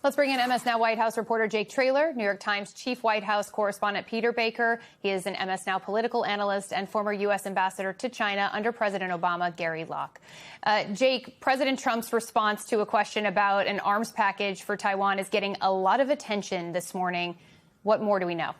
Let's bring in MS Now White House reporter Jake Traylor, New York Times chief White House correspondent Peter Baker. He is an MS Now political analyst and former U.S. ambassador to China under President Obama, Gary Locke. Jake, President Trump's response to a question about an arms package for Taiwan is getting a lot of attention this morning. What more do we know?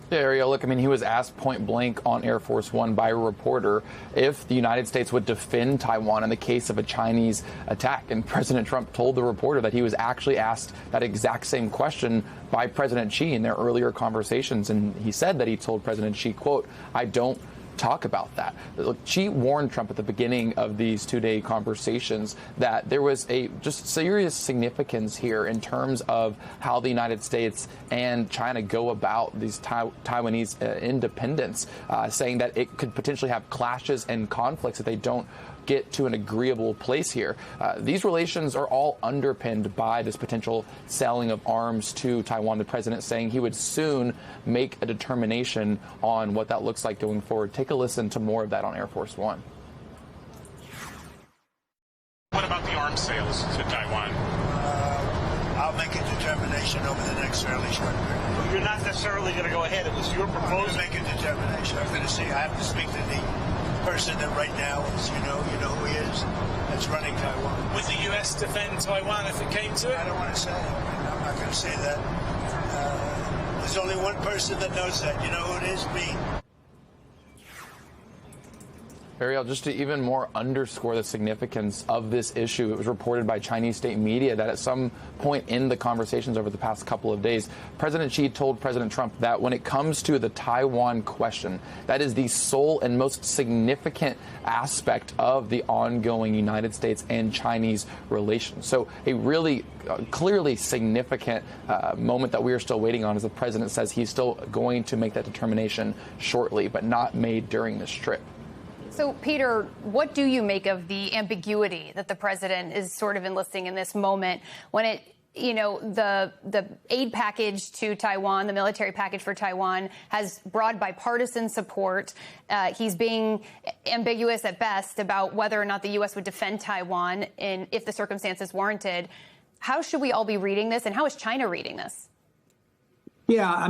Yeah, Ariel, look, he was asked point blank on Air Force One by a reporter if the United States would defend Taiwan in the case of a Chinese attack. And President Trump told the reporter that he was actually asked that exact same question by President Xi in their earlier conversations. And he said that he told President Xi, quote, "I don't talk about that." Look, Xi warned Trump at the beginning of these two-day conversations that there was a just serious significance here in terms of how the United States and China go about these Taiwanese independence, saying that it could potentially have clashes and conflicts if they don't get to an agreeable place here. These relations are all underpinned by this potential selling of arms to Taiwan. The president saying he would soon make a determination on what that looks like going forward. Take a listen to more of that on Air Force One. What about the arms sales to Taiwan? I'll make a determination over the next fairly short period. You're not necessarily going to go ahead. It was your proposal. I'm going to make a determination. I'm going to see. I have to speak to the person that right now is, you know who he is, that's running Taiwan. Would the U.S. defend Taiwan if it came to it? I don't want to say. I'm not going to say that. There's only one person that knows that. You know who it is? Me. Ariel, just to even more underscore the significance of this issue, it was reported by Chinese state media that at some point in the conversations over the past couple of days, President Xi told President Trump that when it comes to the Taiwan question, that is the sole and most significant aspect of the ongoing United States and Chinese relations. So a really clearly significant moment that we are still waiting on, as the president says he's still going to make that determination shortly, but not made during this trip. So, Peter, what do you make of the ambiguity that the president is sort of enlisting in this moment when the aid package to Taiwan, the military package for Taiwan, has broad bipartisan support? He's being ambiguous at best about whether or not the U.S. would defend Taiwan if the circumstances warranted. How should we all be reading this, and how is China reading this? Yeah,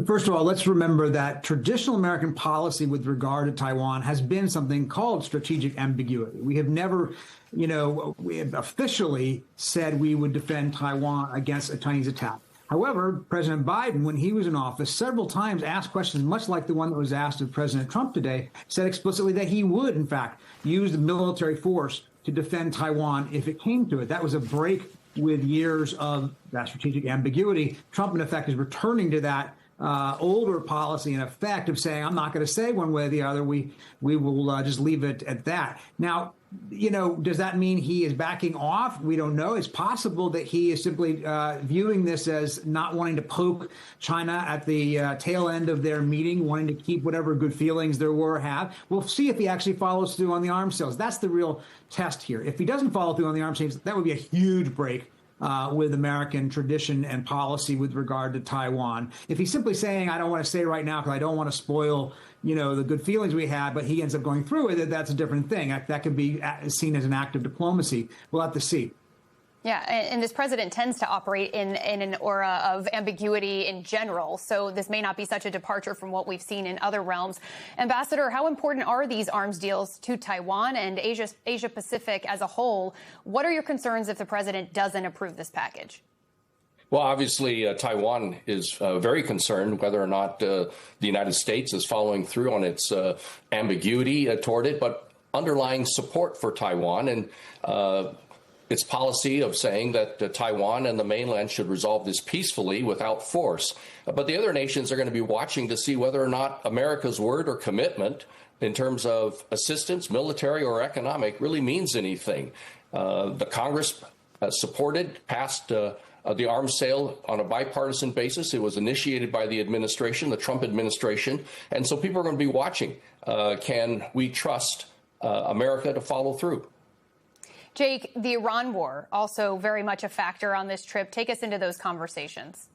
first of all, let's remember that traditional American policy with regard to Taiwan has been something called strategic ambiguity. We have never, we have officially said we would defend Taiwan against a Chinese attack. However, President Biden, when he was in office, several times asked questions much like the one that was asked of President Trump today, said explicitly that he would, in fact, use the military force to defend Taiwan if it came to it. That was a break with years of that strategic ambiguity. Trump, in effect, is returning to that older policy, in effect, of saying, I'm not going to say one way or the other. We will just leave it at that. Now, does that mean he is backing off? We don't know. It's possible that he is simply viewing this as not wanting to poke China at the tail end of their meeting, wanting to keep whatever good feelings there have. We'll see if he actually follows through on the arms sales. That's the real test here. If he doesn't follow through on the arms sales, that would be a huge break with American tradition and policy with regard to Taiwan. If he's simply saying, I don't want to say right now because I don't want to spoil, the good feelings we had, but he ends up going through with it, that's a different thing. That could be seen as an act of diplomacy. We'll have to see. Yeah, and this president tends to operate in an aura of ambiguity in general, so this may not be such a departure from what we've seen in other realms. Ambassador, how important are these arms deals to Taiwan and Asia Pacific as a whole? What are your concerns if the president doesn't approve this package? Well, obviously, Taiwan is very concerned whether or not the United States is following through on its ambiguity toward it, but underlying support for Taiwan and its policy of saying that Taiwan and the mainland should resolve this peacefully without force. But the other nations are going to be watching to see whether or not America's word or commitment in terms of assistance, military or economic, really means anything. The Congress passed the arms sale on a bipartisan basis. It was initiated by the administration, the Trump administration. And so people are going to be watching. Can we trust America to follow through? Jake, the Iran war, also very much a factor on this trip. Take us into those conversations.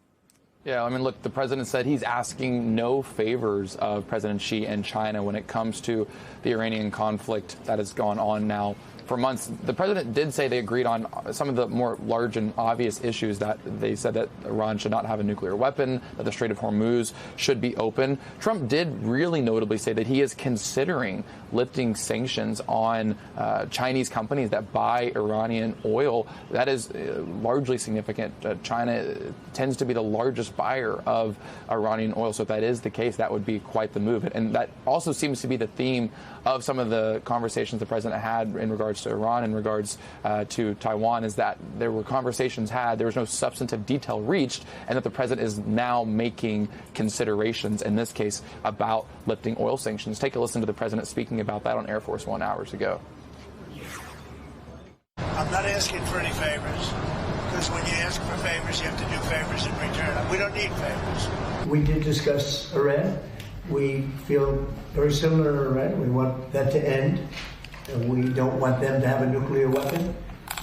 Yeah, look, the president said he's asking no favors of President Xi and China when it comes to the Iranian conflict that has gone on now for months. The president did say they agreed on some of the more large and obvious issues, that they said that Iran should not have a nuclear weapon, that the Strait of Hormuz should be open. Trump did really notably say that he is considering lifting sanctions on Chinese companies that buy Iranian oil. That is largely significant. China tends to be the largest buyer of Iranian oil. So if that is the case, that would be quite the move. And that also seems to be the theme of some of the conversations the president had in regards to Iran, in regards to Taiwan, is that there were conversations had, there was no substantive detail reached, and that the president is now making considerations, in this case, about lifting oil sanctions. Take a listen to the president speaking about that on Air Force One hours ago. I'm not asking for any favors, because when you ask for favors, you have to do favors in return. We don't need favors. We did discuss Iran. We feel very similar to Iran. We want that to end. We don't want them to have a nuclear weapon.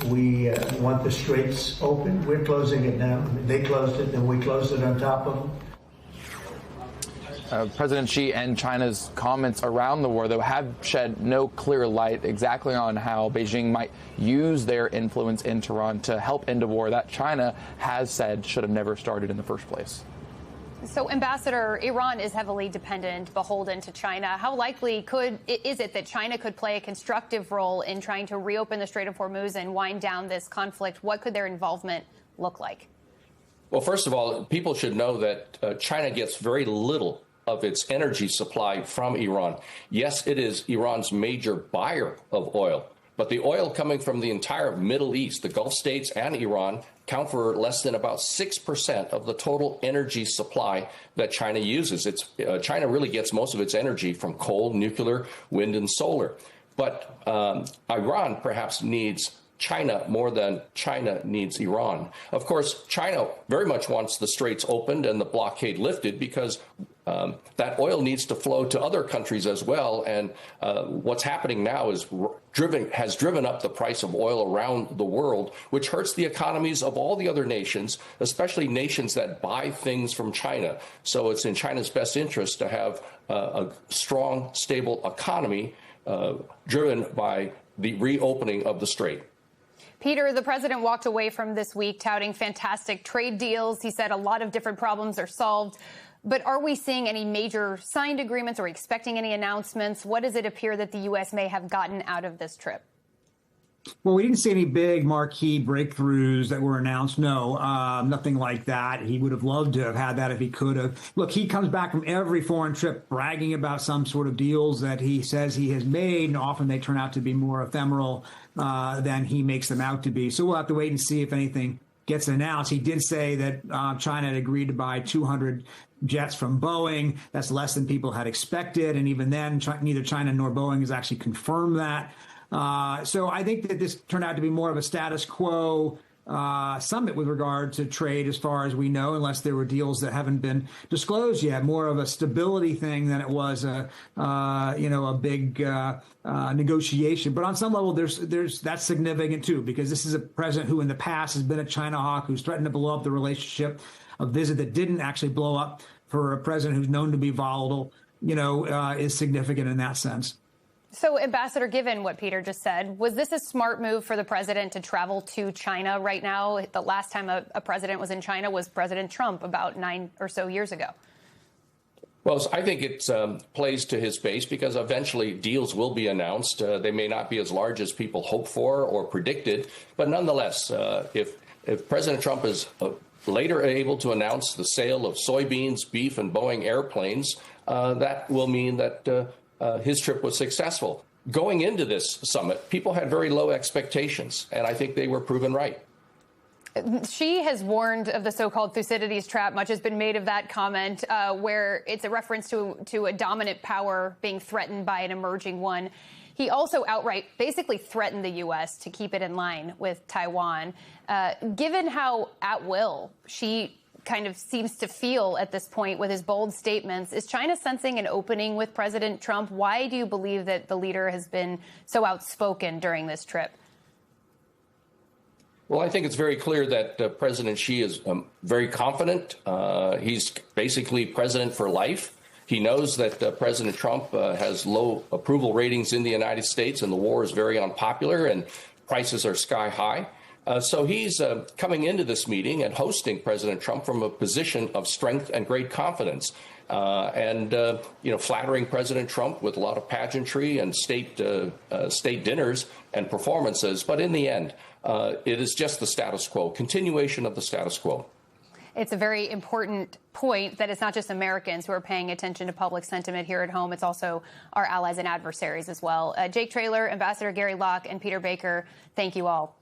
We want the straits open. We're closing it now. They closed it, and we closed it on top of them. President Xi and China's comments around the war, though, have shed no clear light exactly on how Beijing might use their influence in Tehran to help end a war that China has said should have never started in the first place. So, Ambassador, Iran is heavily dependent, beholden to China. How likely is it that China could play a constructive role in trying to reopen the Strait of Hormuz and wind down this conflict? What could their involvement look like? Well, first of all, people should know that China gets very little of its energy supply from Iran. Yes, it is Iran's major buyer of oil, but the oil coming from the entire Middle East, the Gulf states and Iran, count for less than about 6% of the total energy supply that China uses. China really gets most of its energy from coal, nuclear, wind, and solar. But Iran perhaps needs China more than China needs Iran. Of course, China very much wants the straits opened and the blockade lifted, because that oil needs to flow to other countries as well. And what's happening now has driven up the price of oil around the world, which hurts the economies of all the other nations, especially nations that buy things from China. So it's in China's best interest to have a strong, stable economy driven by the reopening of the strait. Peter, the president walked away from this week touting fantastic trade deals. He said a lot of different problems are solved. But are we seeing any major signed agreements? Are we expecting any announcements? What does it appear that the U.S. may have gotten out of this trip? Well, we didn't see any big marquee breakthroughs that were announced. No, nothing like that. He would have loved to have had that if he could have. Look, he comes back from every foreign trip bragging about some sort of deals that he says he has made, and often they turn out to be more ephemeral than he makes them out to be. So we'll have to wait and see if anything gets announced. He did say that China had agreed to buy 200 jets from Boeing. That's less than people had expected. And even then, neither China nor Boeing has actually confirmed that. So I think that this turned out to be more of a status quo summit with regard to trade, as far as we know, unless there were deals that haven't been disclosed yet. More of a stability thing than it was a big negotiation. But on some level, that's significant too, because this is a president who in the past has been a China hawk, who's threatened to blow up the relationship. A visit that didn't actually blow up for a president who's known to be volatile, is significant in that sense. So, Ambassador, given what Peter just said, was this a smart move for the president to travel to China right now? The last time a president was in China was President Trump about 9 or so years ago. Well, I think it plays to his base, because eventually deals will be announced. They may not be as large as people hoped for or predicted, but nonetheless, if President Trump is later able to announce the sale of soybeans, beef, and Boeing airplanes, that will mean that his trip was successful. Going into this summit, people had very low expectations, and I think they were proven right. She has warned of the so-called Thucydides trap. Much has been made of that comment, where it's a reference to a dominant power being threatened by an emerging one. He also outright basically threatened the U.S. to keep it in line with Taiwan. Given how at will she kind of seems to feel at this point with his bold statements, is China sensing an opening with President Trump? Why do you believe that the leader has been so outspoken during this trip? Well, I think it's very clear that President Xi is very confident. He's basically president for life. He knows that President Trump has low approval ratings in the United States, and the war is very unpopular, and prices are sky high. So he's coming into this meeting and hosting President Trump from a position of strength and great confidence. Flattering President Trump with a lot of pageantry and state dinners and performances. But in the end, it is just the status quo, continuation of the status quo. It's a very important point that it's not just Americans who are paying attention to public sentiment here at home. It's also our allies and adversaries as well. Jake Traylor, Ambassador Gary Locke, and Peter Baker, thank you all.